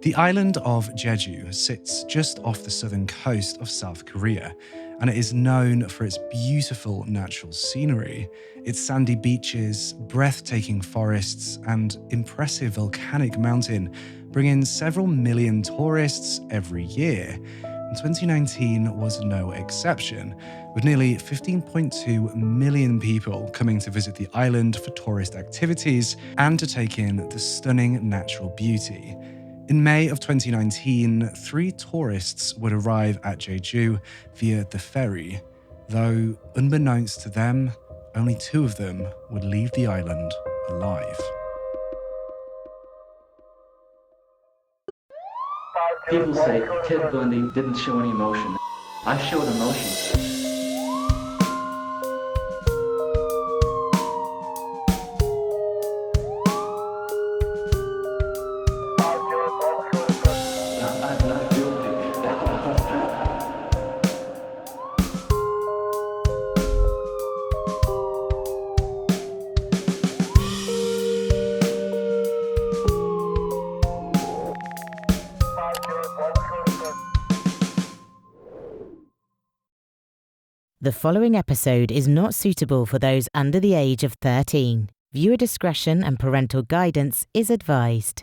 The island of Jeju sits just off the southern coast of South Korea, and it is known for its beautiful natural scenery. Its sandy beaches, breathtaking forests, and impressive volcanic mountain bring in several million tourists every year. And 2019 was no exception, with nearly 15.2 million people coming to visit the island for tourist activities and to take in the stunning natural beauty. In May of 2019, 3 tourists would arrive at Jeju via the ferry, though unbeknownst to them, only 2 of them would leave the island alive. People say Ted Bundy didn't show any emotion. I showed emotion. I'm not guilty. The following episode is not suitable for those under the age of 13. Viewer discretion and parental guidance is advised.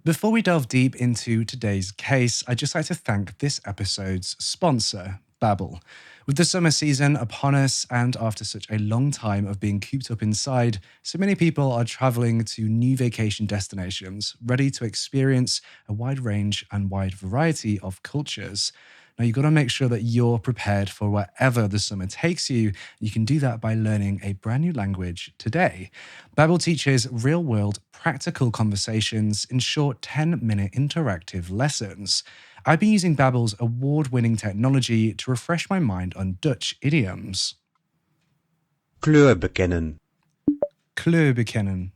Before we delve deep into today's case, I'd just like to thank this episode's sponsor, Babbel. With the summer season upon us and after such a long time of being cooped up inside, so many people are traveling to new vacation destinations, ready to experience a wide range and wide variety of cultures. Now, you've got to make sure that you're prepared for wherever the summer takes you. You can do that by learning a brand new language today. Babbel teaches real-world practical conversations in short 10-minute interactive lessons. I've been using Babbel's award-winning technology to refresh my mind on Dutch idioms. Kleur bekennen. Kleur bekennen.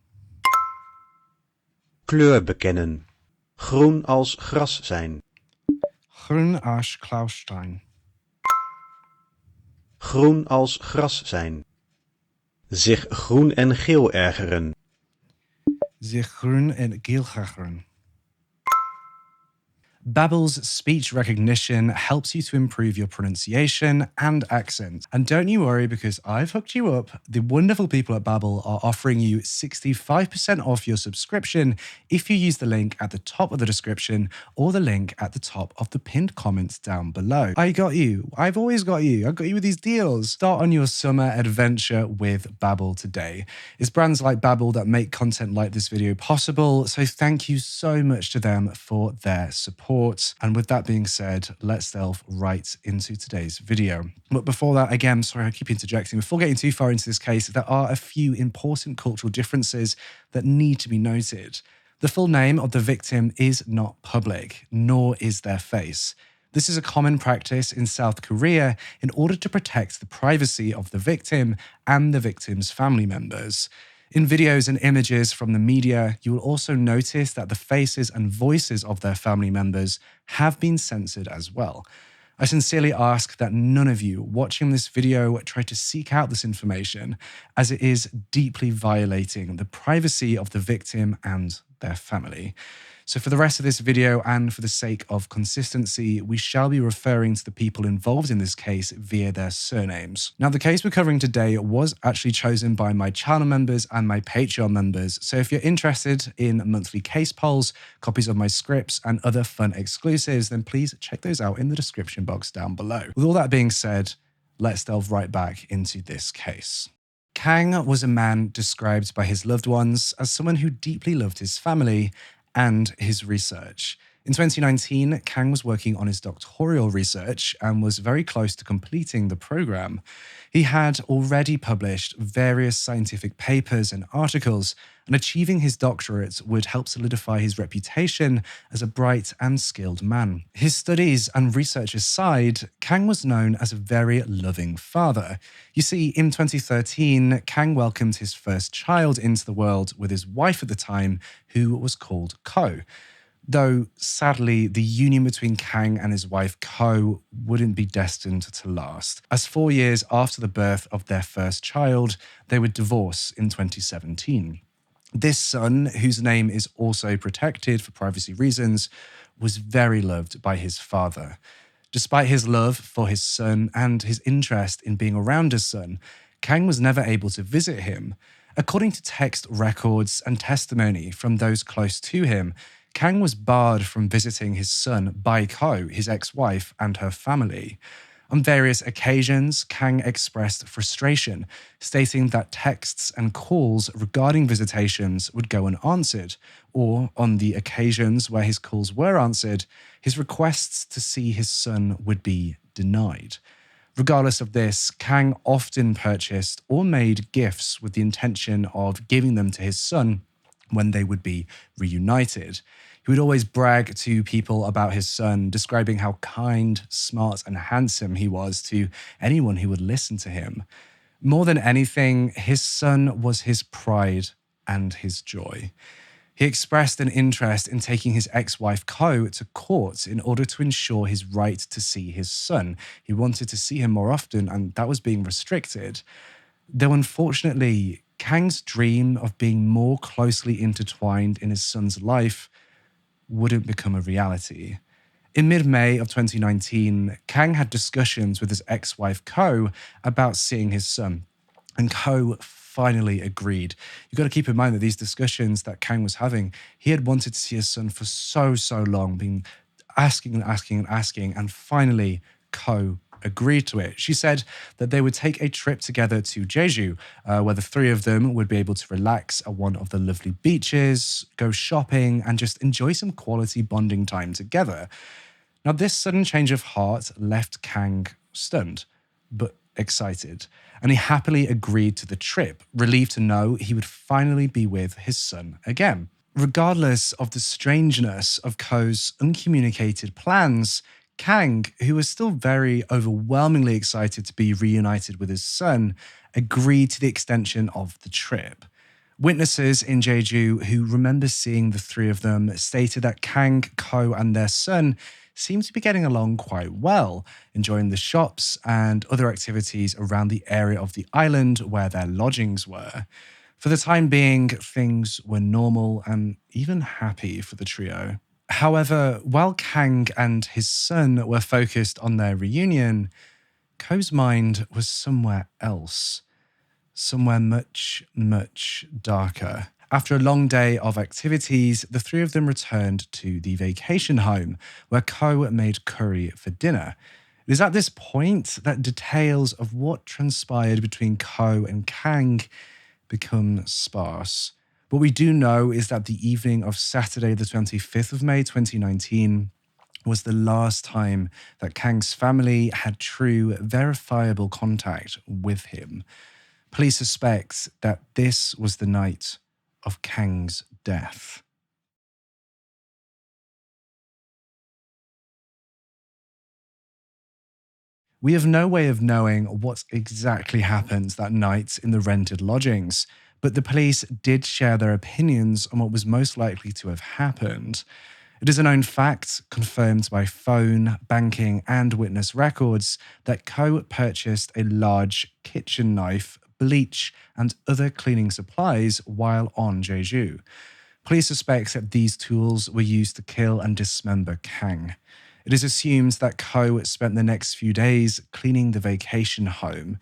Kleur bekennen. Groen als gras zijn. Groen als Klaustein. Groen als gras zijn. Zich groen en geel ergeren. Zich groen en geel ergeren. Babbel's speech recognition helps you to improve your pronunciation and accent. And don't you worry, because I've hooked you up. The wonderful people at Babbel are offering you 65% off your subscription if you use the link at the top of the description or the link at the top of the pinned comments down below. I got you. I've always got you. I've got you with these deals. Start on your summer adventure with Babbel today. It's brands like Babbel that make content like this video possible, so thank you so much to them for their support. And with that being said, let's delve right into today's video. But before that, again, sorry, I keep interjecting. Before getting too far into this case, there are a few important cultural differences that need to be noted. The full name of the victim is not public, nor is their face. This is a common practice in South Korea in order to protect the privacy of the victim and the victim's family members. In videos and images from the media, you will also notice that the faces and voices of their family members have been censored as well. I sincerely ask that none of you watching this video try to seek out this information, as it is deeply violating the privacy of the victim and their family. So for the rest of this video and for the sake of consistency, we shall be referring to the people involved in this case via their surnames. Now, the case we're covering today was actually chosen by my channel members and my Patreon members. So if you're interested in monthly case polls, copies of my scripts, and other fun exclusives, then please check those out in the description box down below. With all that being said, let's delve right back into this case. Kang was a man described by his loved ones as someone who deeply loved his family and his research. In 2019, Kang was working on his doctoral research and was very close to completing the program. He had already published various scientific papers and articles, and achieving his doctorate would help solidify his reputation as a bright and skilled man. His studies and research aside, Kang was known as a very loving father. You see, in 2013, Kang welcomed his first child into the world with his wife at the time, who was called Koh. Though, sadly, the union between Kang and his wife Koh wouldn't be destined to last, as 4 years after the birth of their first child, they would divorce in 2017. This son, whose name is also protected for privacy reasons, was very loved by his father. Despite his love for his son and his interest in being around his son, Kang was never able to visit him. According to text records and testimony from those close to him, Kang was barred from visiting his son by Koh, his ex-wife, and her family. On various occasions, Kang expressed frustration, stating that texts and calls regarding visitations would go unanswered, or on the occasions where his calls were answered, his requests to see his son would be denied. Regardless of this, Kang often purchased or made gifts with the intention of giving them to his son when they would be reunited. He would always brag to people about his son, describing how kind, smart, and handsome he was to anyone who would listen to him. More than anything, his son was his pride and his joy. He expressed an interest in taking his ex-wife Koh to court in order to ensure his right to see his son. He wanted to see him more often, and that was being restricted. Though unfortunately, Kang's dream of being more closely intertwined in his son's life wouldn't become a reality. In mid-May of 2019, Kang had discussions with his ex-wife Koh about seeing his son, and Koh finally agreed. You've got to keep in mind that these discussions that Kang was having, he had wanted to see his son for so long, been asking, and finally Koh agreed to it. She said that they would take a trip together to Jeju, where the three of them would be able to relax at one of the lovely beaches, go shopping, and just enjoy some quality bonding time together. Now, this sudden change of heart left Kang stunned, but excited, and he happily agreed to the trip, relieved to know he would finally be with his son again. Regardless of the strangeness of Koh's uncommunicated plans, Kang, who was still very overwhelmingly excited to be reunited with his son, agreed to the extension of the trip. Witnesses in Jeju who remember seeing the three of them stated that Kang, Koh, and their son seemed to be getting along quite well, enjoying the shops and other activities around the area of the island where their lodgings were. For the time being, things were normal and even happy for the trio. However, while Kang and his son were focused on their reunion, Koh's mind was somewhere else, somewhere much darker. After a long day of activities, the three of them returned to the vacation home, where Koh made curry for dinner. It is at this point that details of what transpired between Koh and Kang become sparse. What we do know is that the evening of Saturday, the 25th of May, 2019, was the last time that Kang's family had true, verifiable contact with him. Police suspect that this was the night of Kang's death. We have no way of knowing what exactly happened that night in the rented lodgings, but the police did share their opinions on what was most likely to have happened. It is a known fact, confirmed by phone, banking, and witness records, that Koh purchased a large kitchen knife, bleach, and other cleaning supplies while on Jeju. Police suspect that these tools were used to kill and dismember Kang. It is assumed that Koh spent the next few days cleaning the vacation home,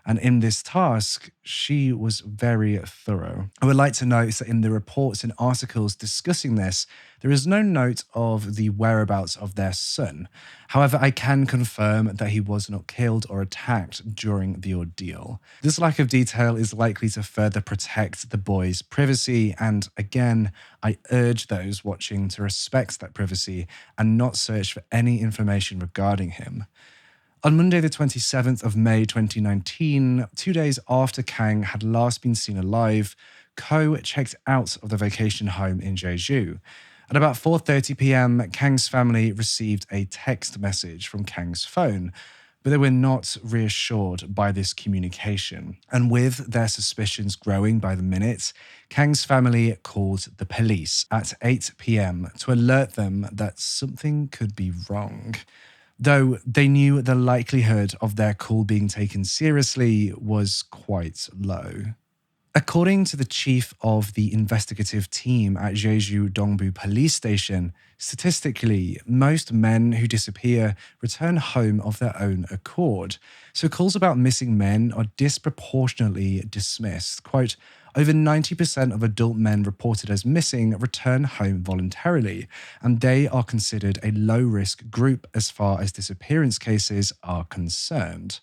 and in this task, she was very thorough. I would like to note that in the reports and articles discussing this, there is no note of the whereabouts of their son. However, I can confirm that he was not killed or attacked during the ordeal. This lack of detail is likely to further protect the boy's privacy, and again, I urge those watching to respect that privacy and not search for any information regarding him. On Monday, the 27th of May 2019, 2 days after Kang had last been seen alive, Koh checked out of the vacation home in Jeju. At about 4:30 p.m, Kang's family received a text message from Kang's phone, but they were not reassured by this communication. And with their suspicions growing by the minute, Kang's family called the police at 8 p.m. to alert them that something could be wrong. Though they knew the likelihood of their call being taken seriously was quite low. According to the chief of the investigative team at Jeju Dongbu Police Station, statistically, most men who disappear return home of their own accord. So calls about missing men are disproportionately dismissed. Quote, over 90% of adult men reported as missing return home voluntarily, and they are considered a low-risk group as far as disappearance cases are concerned.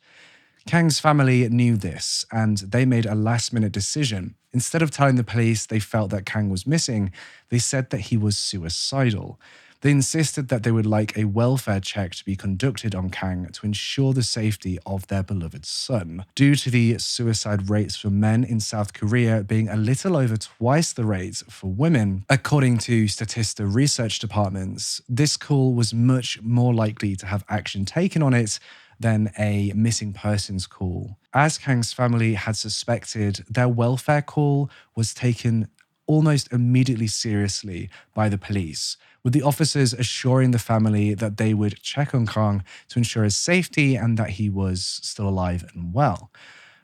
Kang's family knew this, and they made a last-minute decision. Instead of telling the police they felt that Kang was missing, they said that he was suicidal. They insisted that they would like a welfare check to be conducted on Kang to ensure the safety of their beloved son. Due to the suicide rates for men in South Korea being a little over twice the rate for women, according to Statista research departments, this call was much more likely to have action taken on it than a missing persons call. As Kang's family had suspected, their welfare call was taken almost immediately seriously by the police, with the officers assuring the family that they would check on Kang to ensure his safety and that he was still alive and well.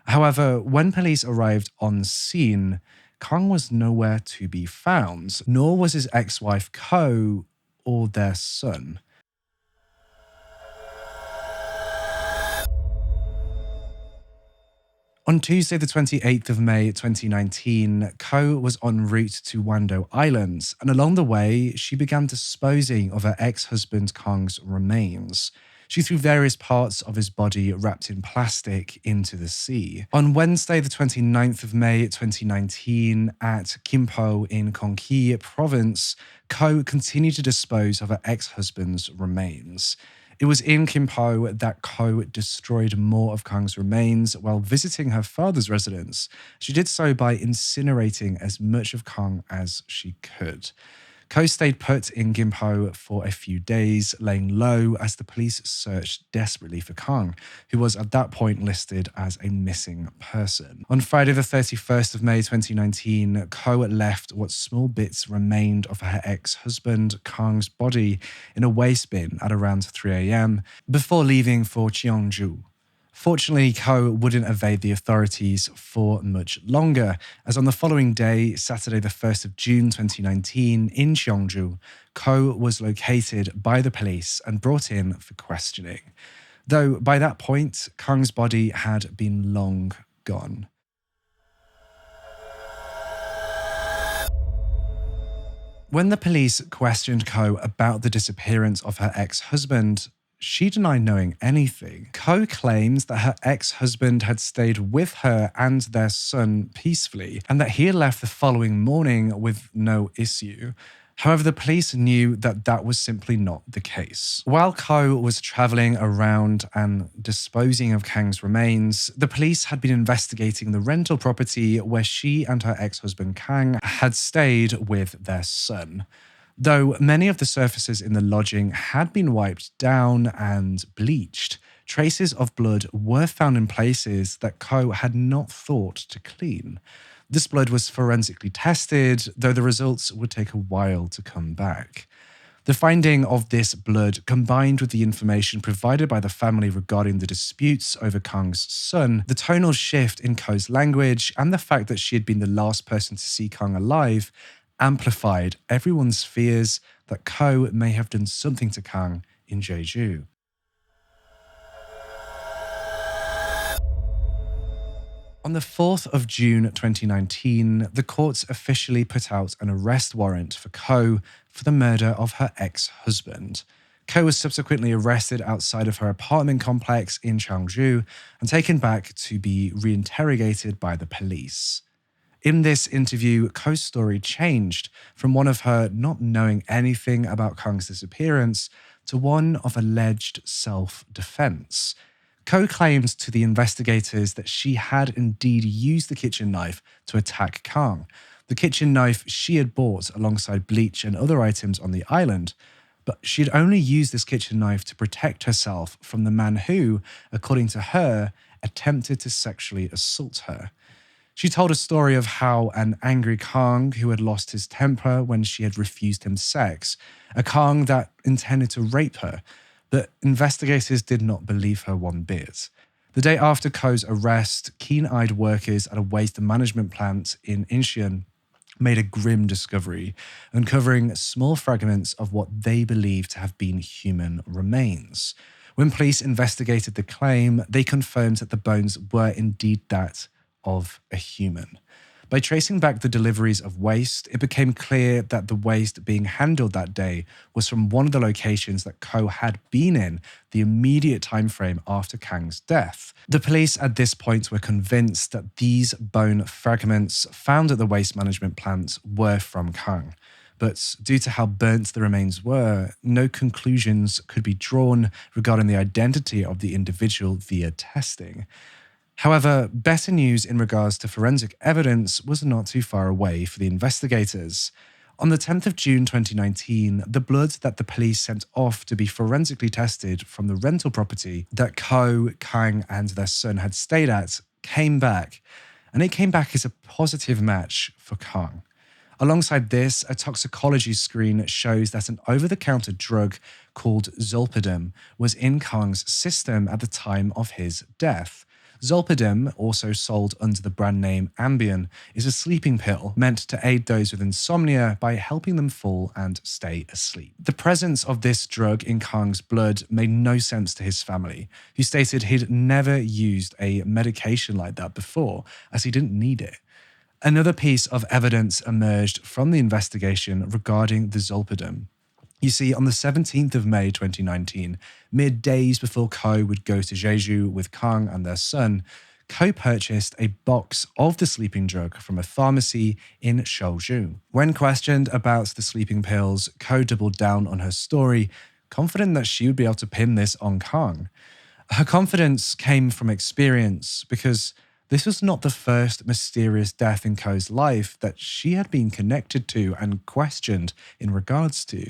However, when police arrived on scene, Kang was nowhere to be found, nor was his ex-wife Koh or their son. On Tuesday, the 28th of May 2019, Koh was en route to Wando Islands, and along the way, she began disposing of her ex-husband Kang's remains. She threw various parts of his body wrapped in plastic into the sea. On Wednesday, the 29th of May 2019, at Kimpo in Gyeonggi province, Koh continued to dispose of her ex-husband's remains. It was in Kimpo that Koh destroyed more of Kang's remains while visiting her father's residence. She did so by incinerating as much of Kang as she could. Koh stayed put in Gimpo for a few days, laying low as the police searched desperately for Kang, who was at that point listed as a missing person. On Friday the 31st of May 2019, Koh left what small bits remained of her ex-husband Kang's body in a waste bin at around 3 a.m. before leaving for Cheongju. Fortunately, Koh wouldn't evade the authorities for much longer, as on the following day, Saturday the 1st of June 2019, in Cheongju, Koh was located by the police and brought in for questioning. Though by that point, Kang's body had been long gone. When the police questioned Koh about the disappearance of her ex-husband, she denied knowing anything. Koh claims that her ex-husband had stayed with her and their son peacefully, and that he had left the following morning with no issue. However, the police knew that that was simply not the case. While Koh was traveling around and disposing of Kang's remains, the police had been investigating the rental property where she and her ex-husband Kang had stayed with their son. Though many of the surfaces in the lodging had been wiped down and bleached, traces of blood were found in places that Koh had not thought to clean. This blood was forensically tested, though the results would take a while to come back. The finding of this blood, combined with the information provided by the family regarding the disputes over Kang's son, the tonal shift in Koh's language, and the fact that she had been the last person to see Kang alive, amplified everyone's fears that Koh may have done something to Kang in Jeju. On the 4th of June 2019, the courts officially put out an arrest warrant for Koh for the murder of her ex-husband. Koh was subsequently arrested outside of her apartment complex in Cheongju and taken back to be reinterrogated by the police. In this interview, Koh's story changed from one of her not knowing anything about Kang's disappearance to one of alleged self-defense. Koh claimed to the investigators that she had indeed used the kitchen knife to attack Kang, the kitchen knife she had bought alongside bleach and other items on the island, but she had only used this kitchen knife to protect herself from the man who, according to her, attempted to sexually assault her. She told a story of how an angry Kang who had lost his temper when she had refused him sex, a Kang that intended to rape her, but investigators did not believe her one bit. The day after Koh's arrest, keen-eyed workers at a waste management plant in Incheon made a grim discovery, uncovering small fragments of what they believed to have been human remains. When police investigated the claim, they confirmed that the bones were indeed that of a human. By tracing back the deliveries of waste, it became clear that the waste being handled that day was from one of the locations that Koh had been in the immediate time frame after Kang's death. The police at this point were convinced that these bone fragments found at the waste management plant were from Kang. But due to how burnt the remains were, no conclusions could be drawn regarding the identity of the individual via testing. However, better news in regards to forensic evidence was not too far away for the investigators. On the 10th of June 2019, the blood that the police sent off to be forensically tested from the rental property that Koh, Kang, and their son had stayed at came back, and it came back as a positive match for Kang. Alongside this, a toxicology screen shows that an over-the-counter drug called zolpidem was in Kang's system at the time of his death. Zolpidem, also sold under the brand name Ambien, is a sleeping pill meant to aid those with insomnia by helping them fall and stay asleep. The presence of this drug in Kang's blood made no sense to his family, who stated he'd never used a medication like that before, as he didn't need it. Another piece of evidence emerged from the investigation regarding the zolpidem. You see, on the 17th of May 2019, mere days before Koh would go to Jeju with Kang and their son, Koh purchased a box of the sleeping drug from a pharmacy in Seoju. When questioned about the sleeping pills, Koh doubled down on her story, confident that she would be able to pin this on Kang. Her confidence came from experience, because this was not the first mysterious death in Koh's life that she had been connected to and questioned in regards to.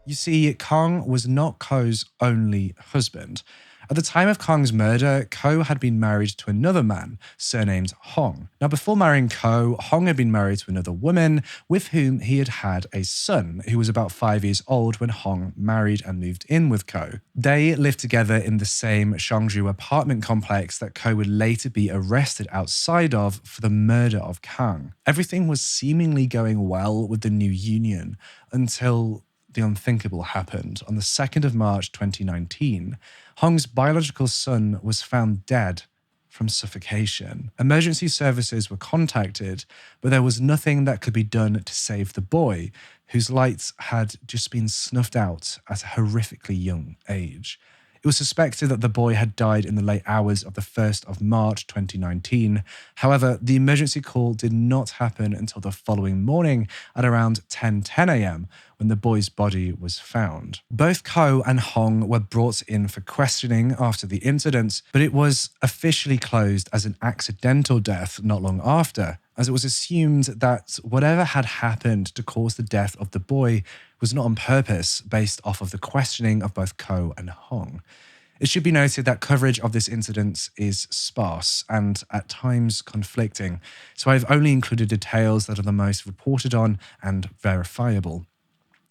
You see, Kang was not Koh's only husband. At the time of Kang's murder, Koh had been married to another man, surnamed Hong. Now, before marrying Koh, Hong had been married to another woman with whom he had had a son, who was about 5 years old when Hong married and moved in with Koh. They lived together in the same Cheongju apartment complex that Koh would later be arrested outside of for the murder of Kang. Everything was seemingly going well with the new union until the unthinkable happened. On the 2nd of March 2019, Hong's biological son was found dead from suffocation. Emergency services were contacted, but there was nothing that could be done to save the boy, whose lights had just been snuffed out at a horrifically young age. It was suspected that the boy had died in the late hours of the 1st of March 2019. However, the emergency call did not happen until the following morning at around 10:10 a.m. when the boy's body was found. Both Koh and Hong were brought in for questioning after the incident, but it was officially closed as an accidental death not long after, as it was assumed that whatever had happened to cause the death of the boy was not on purpose, based off of the questioning of both Koh and Hong. It should be noted that coverage of this incident is sparse and at times conflicting, so I've only included details that are the most reported on and verifiable.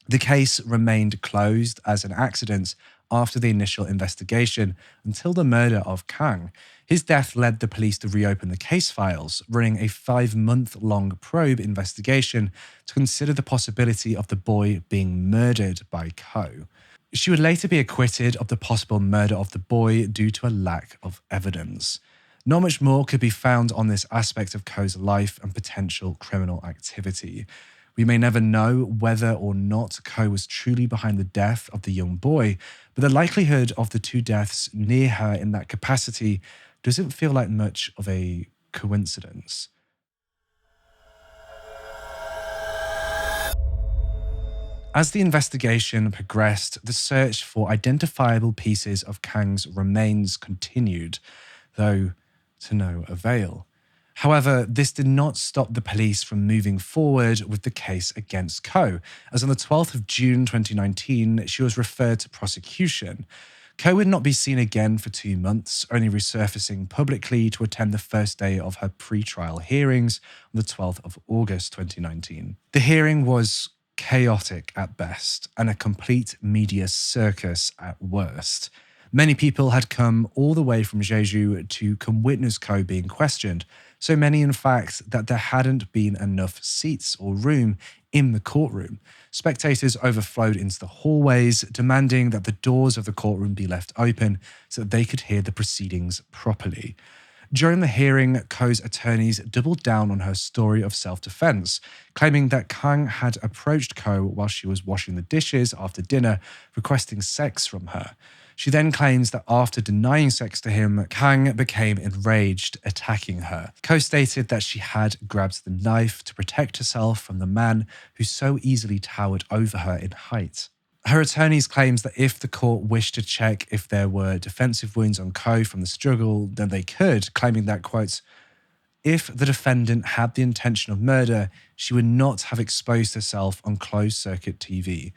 The case remained closed as an accident after the initial investigation until the murder of Kang. His death led the police to reopen the case files, running a 5-month-long probe investigation to consider the possibility of the boy being murdered by Koh. She would later be acquitted of the possible murder of the boy due to a lack of evidence. Not much more could be found on this aspect of Koh's life and potential criminal activity. We may never know whether or not Koh was truly behind the death of the young boy, but the likelihood of the two deaths near her in that capacity doesn't feel like much of a coincidence. As the investigation progressed, the search for identifiable pieces of Kang's remains continued, though to no avail. However, this did not stop the police from moving forward with the case against Koh, as on the 12th of June 2019, she was referred to prosecution. Koh would not be seen again for 2 months, only resurfacing publicly to attend the first day of her pre-trial hearings on the 12th of August 2019. The hearing was chaotic at best, and a complete media circus at worst. Many people had come all the way from Jeju to come witness Koh being questioned, so many in fact that there hadn't been enough seats or room in the courtroom. Spectators overflowed into the hallways, demanding that the doors of the courtroom be left open so that they could hear the proceedings properly. During the hearing, Koh's attorneys doubled down on her story of self-defense, claiming that Kang had approached Koh while she was washing the dishes after dinner, requesting sex from her. She then claims that after denying sex to him, Kang became enraged, attacking her. Koh stated that she had grabbed the knife to protect herself from the man who so easily towered over her in height. Her attorneys claims that if the court wished to check if there were defensive wounds on Koh from the struggle, then they could, claiming that, quote, if the defendant had the intention of murder, she would not have exposed herself on closed-circuit TV,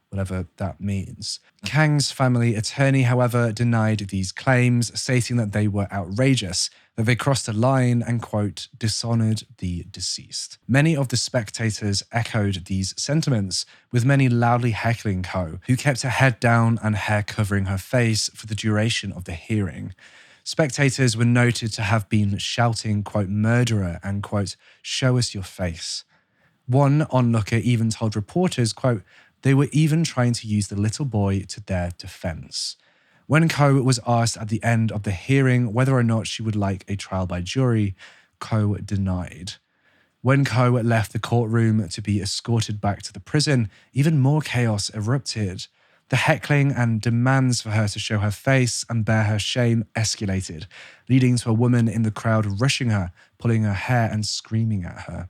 whatever that means. Kang's family attorney, however, denied these claims, stating that they were outrageous, that they crossed a line and, quote, dishonored the deceased. Many of the spectators echoed these sentiments, with many loudly heckling Koh, who kept her head down and hair covering her face for the duration of the hearing. Spectators were noted to have been shouting, quote, murderer and, quote, show us your face. One onlooker even told reporters, quote, they were even trying to use the little boy to their defense. When Koh was asked at the end of the hearing whether or not she would like a trial by jury, Koh denied. When Koh left the courtroom to be escorted back to the prison, even more chaos erupted. The heckling and demands for her to show her face and bear her shame escalated, leading to a woman in the crowd rushing her, pulling her hair and screaming at her.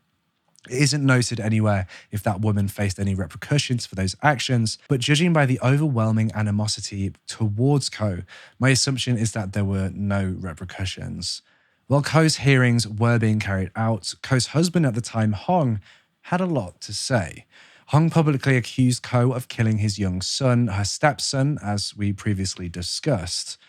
It isn't noted anywhere if that woman faced any repercussions for those actions, but judging by the overwhelming animosity towards Koh, my assumption is that there were no repercussions. While Koh's hearings were being carried out, Koh's husband at the time, Hong, had a lot to say. Hong publicly accused Koh of killing his young son, her stepson, as we previously discussed.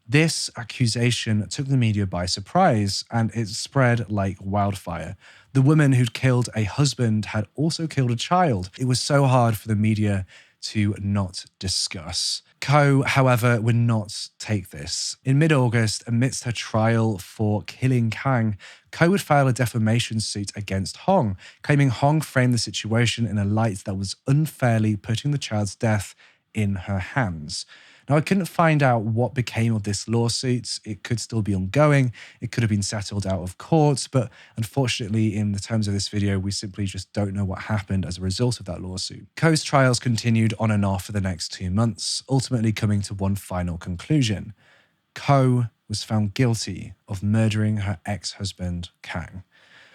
This accusation took the media by surprise, and it spread like wildfire. The woman who'd killed a husband had also killed a child. It was so hard for the media to not discuss. Koh, however, would not take this. In mid-August, amidst her trial for killing Kang, Koh would file a defamation suit against Hong, claiming Hong framed the situation in a light that was unfairly putting the child's death in her hands. Now, I couldn't find out what became of this lawsuit. It could still be ongoing. It could have been settled out of court, but unfortunately, in the terms of this video, we simply just don't know what happened as a result of that lawsuit. Koh's trials continued on and off for the next 2 months, ultimately coming to one final conclusion. Koh was found guilty of murdering her ex-husband, Kang.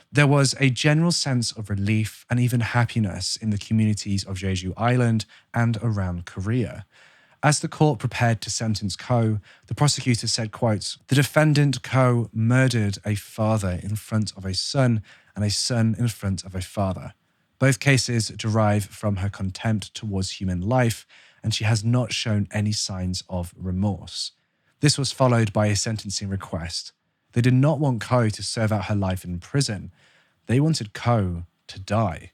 There was a general sense of relief and even happiness in the communities of Jeju Island and around Korea. As the court prepared to sentence Koh, the prosecutor said, quote, the defendant Koh murdered a father in front of a son and a son in front of a father. Both cases derive from her contempt towards human life, and she has not shown any signs of remorse. This was followed by a sentencing request. They did not want Koh to serve out her life in prison. They wanted Koh to die.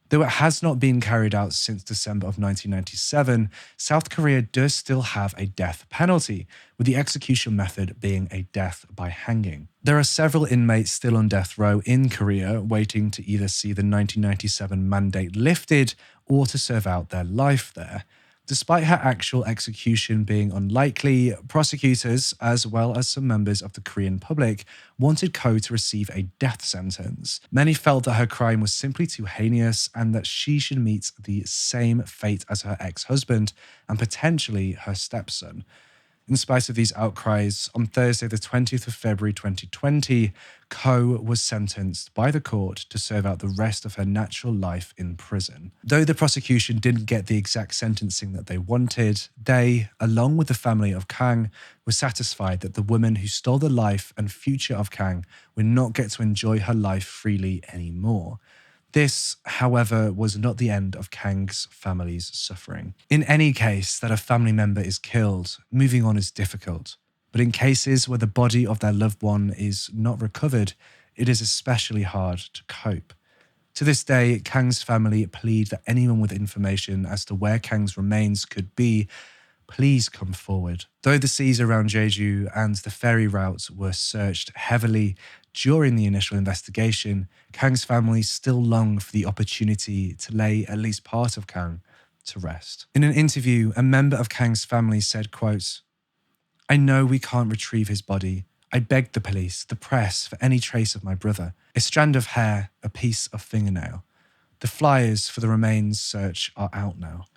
Though it has not been carried out since December of 1997, South Korea does still have a death penalty, with the execution method being a death by hanging. There are several inmates still on death row in Korea waiting to either see the 1997 mandate lifted or to serve out their life there. Despite her actual execution being unlikely, prosecutors, as well as some members of the Korean public, wanted Koh to receive a death sentence. Many felt that her crime was simply too heinous and that she should meet the same fate as her ex-husband and potentially her stepson. In spite of these outcries, on Thursday, the 20th of February 2020, Koh was sentenced by the court to serve out the rest of her natural life in prison. Though the prosecution didn't get the exact sentencing that they wanted, they, along with the family of Kang, were satisfied that the woman who stole the life and future of Kang would not get to enjoy her life freely anymore. This, however, was not the end of Kang's family's suffering. In any case that a family member is killed, moving on is difficult. But in cases where the body of their loved one is not recovered, it is especially hard to cope. To this day, Kang's family plead that anyone with information as to where Kang's remains could be, please come forward. Though the seas around Jeju and the ferry route were searched heavily during the initial investigation, Kang's family still long for the opportunity to lay at least part of Kang to rest. In an interview, a member of Kang's family said, quote, "I know we can't retrieve his body. I begged the police, the press, for any trace of my brother. A strand of hair, a piece of fingernail. The flyers for the remains search are out now.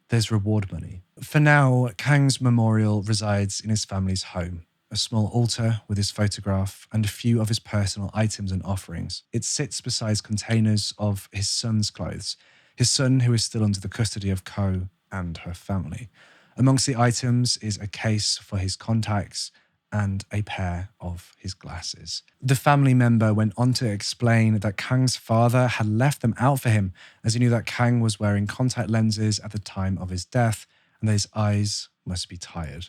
There's reward money." For now, Kang's memorial resides in his family's home, a small altar with his photograph and a few of his personal items and offerings. It sits beside containers of his son's clothes, his son who is still under the custody of Koh and her family. Amongst the items is a case for his contacts and a pair of his glasses. The family member went on to explain that Kang's father had left them out for him, as he knew that Kang was wearing contact lenses at the time of his death and that his eyes must be tired.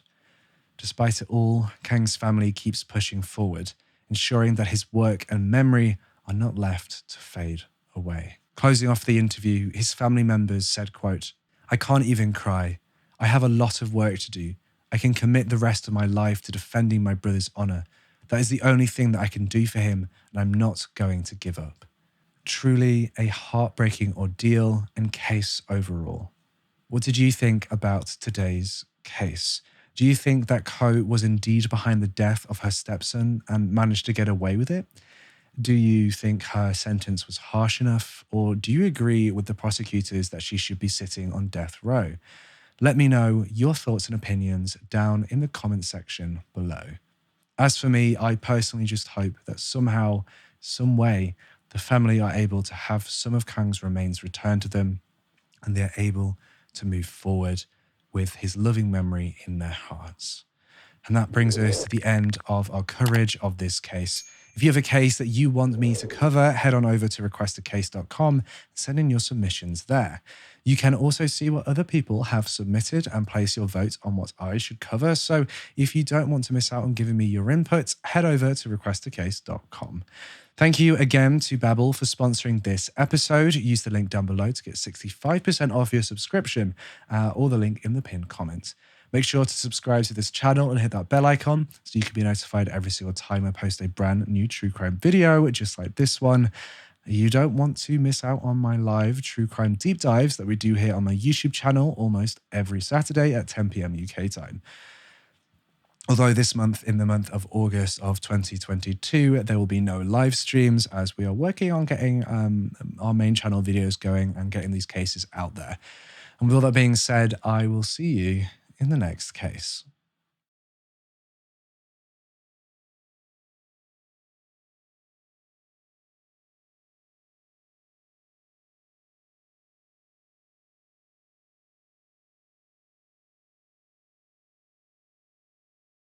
Despite it all, Kang's family keeps pushing forward, ensuring that his work and memory are not left to fade away. Closing off the interview, his family members said, quote, "I can't even cry. I have a lot of work to do. I can commit the rest of my life to defending my brother's honor. That is the only thing that I can do for him, and I'm not going to give up." Truly a heartbreaking ordeal and case overall. What did you think about today's case? Do you think that Koh was indeed behind the death of her stepson and managed to get away with it? Do you think her sentence was harsh enough, or do you agree with the prosecutors that she should be sitting on death row? Let me know your thoughts and opinions down in the comment section below. As for me, I personally just hope that somehow, some way, the family are able to have some of Kang's remains returned to them and they're able to move forward with his loving memory in their hearts. And that brings us to the end of our coverage of this case. If you have a case that you want me to cover, head on over to requestacase.com and send in your submissions there. You can also see what other people have submitted and place your vote on what I should cover. So if you don't want to miss out on giving me your input, head over to requestacase.com. Thank you again to Babbel for sponsoring this episode. Use the link down below to get 65% off your subscription, or the link in the pinned comment. Make sure to subscribe to this channel and hit that bell icon so you can be notified every single time I post a brand new true crime video, just like this one. You don't want to miss out on my live true crime deep dives that we do here on my YouTube channel almost every Saturday at 10 p.m. UK time. Although this month, in the month of August of 2022, there will be no live streams as we are working on getting our main channel videos going and getting these cases out there. And with all that being said, I will see you in the next case.